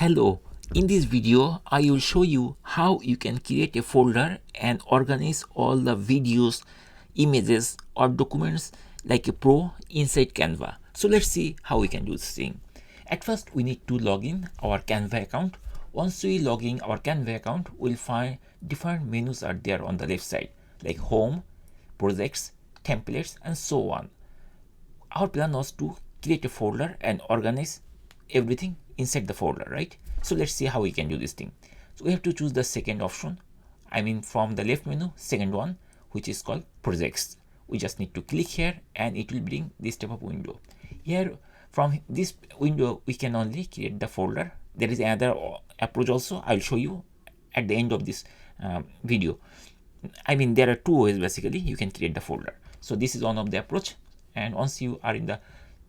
Hello, in this video I will show you how you can create a folder and organize all the videos, images or documents like a pro inside Canva. So let's see how we can do this thing. At first we need to log in our Canva account. Once we log in our Canva account, we'll find different menus are there on the left side like home, projects, templates and so on. Our plan was to create a folder and organize everything inside the folder, right? So let's see how we can do this thing. So we have to choose the second option, from the left menu, second one, which is called projects. We just need to click here and it will bring this type of window. Here from this window we can only create the folder. There is another approach also, I'll show you at the end of this video. There are two ways basically you can create the folder. So this is one of the approach, and once you are in the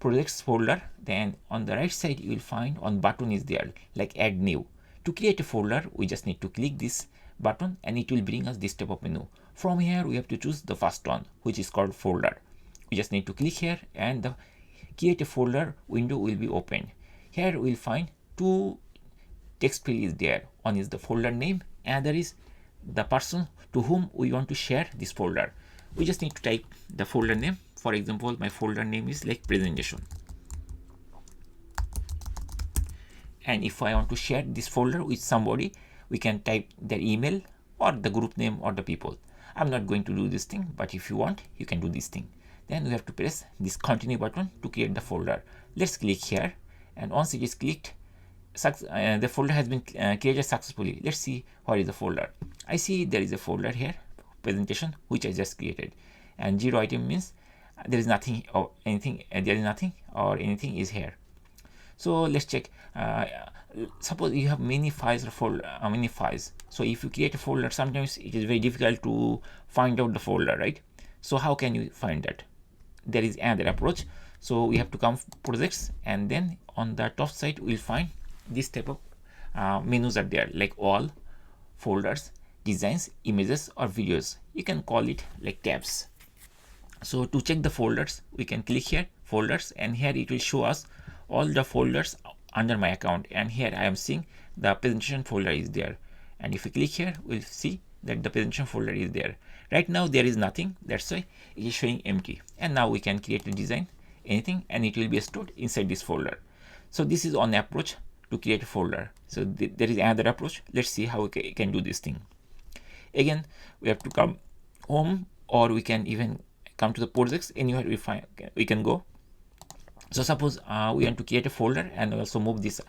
projects folder, then on the right side you will find one button is there like add new. To create a folder we just need to click this button and it will bring us this type of menu. From here we have to choose the first one, which is called folder. We just need to click here and the create a folder window will be opened. Here we will find two text field is there. One is the folder name and there is the person to whom we want to share this folder. We just need to type the folder name. For example, my folder name is like presentation. And if I want to share this folder with somebody, we can type their email or the group name or the people. I'm not going to do this thing, but if you want, you can do this thing. Then we have to press this continue button to create the folder. Let's click here, and once it is clicked, the folder has been created successfully. Let's see what is the folder. I see there is a folder here, presentation, which I just created, and 0 item means there is nothing or anything. There is nothing or anything is here. So let's check. Suppose you have many files or many files. So if you create a folder, sometimes it is very difficult to find out the folder, right? So how can you find that? There is another approach. So we have to come projects, and then on the top side we'll find this type of menus are there like all, folders, designs, images or videos. You can call it like tabs. So to check the folders, we can click here folders, and here it will show us all the folders under my account, and here I am seeing the presentation folder is there. And if we click here, we'll see that the presentation folder is there. Right now there is nothing, that's why it is showing empty. And now we can create a design, anything, and it will be stored inside this folder. So this is one approach to create a folder. So there is another approach. Let's see how we can do this thing. Again, we have to come home, or we can even come to the projects. Anywhere we can go. So suppose we want to create a folder and also move this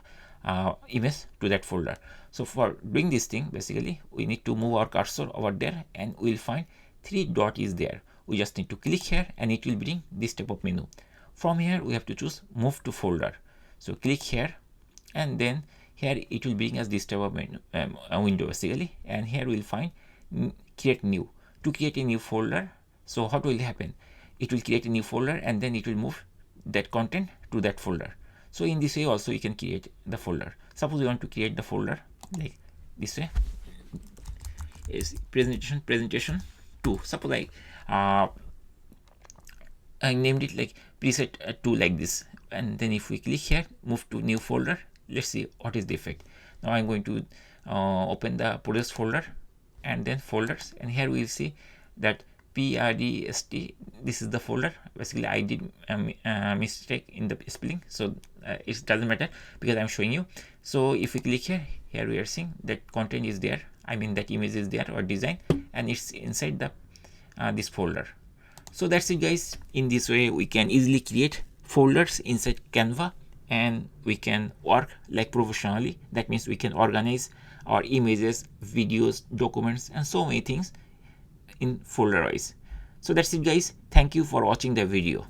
image to that folder. So for doing this thing, basically we need to move our cursor over there, and we'll find 3 dot is there. We just need to click here and it will bring this type of menu. From here we have to choose move to folder. So click here, and then here it will bring us this type of menu, window basically, and here we'll find create new. To create a new folder, so what will happen? It will create a new folder and then it will move that content to that folder. So in this way also you can create the folder. Suppose you want to create the folder like this way, is presentation 2. Suppose I named it like preset 2 like this, and then if we click here move to new folder, let's see what is the effect. Now I'm going to open the projects folder and then folders, and here we'll see that PRDST, this is the folder. Basically I did a mistake in the spelling, so it doesn't matter because I'm showing you. So if we click here we are seeing that content is there, that image is there or design, and it's inside the this folder. So that's it guys. In this way we can easily create folders inside Canva, and we can work like professionally. That means we can organize our images, videos, documents and so many things in folder wise. So that's it guys. Thank you for watching the video.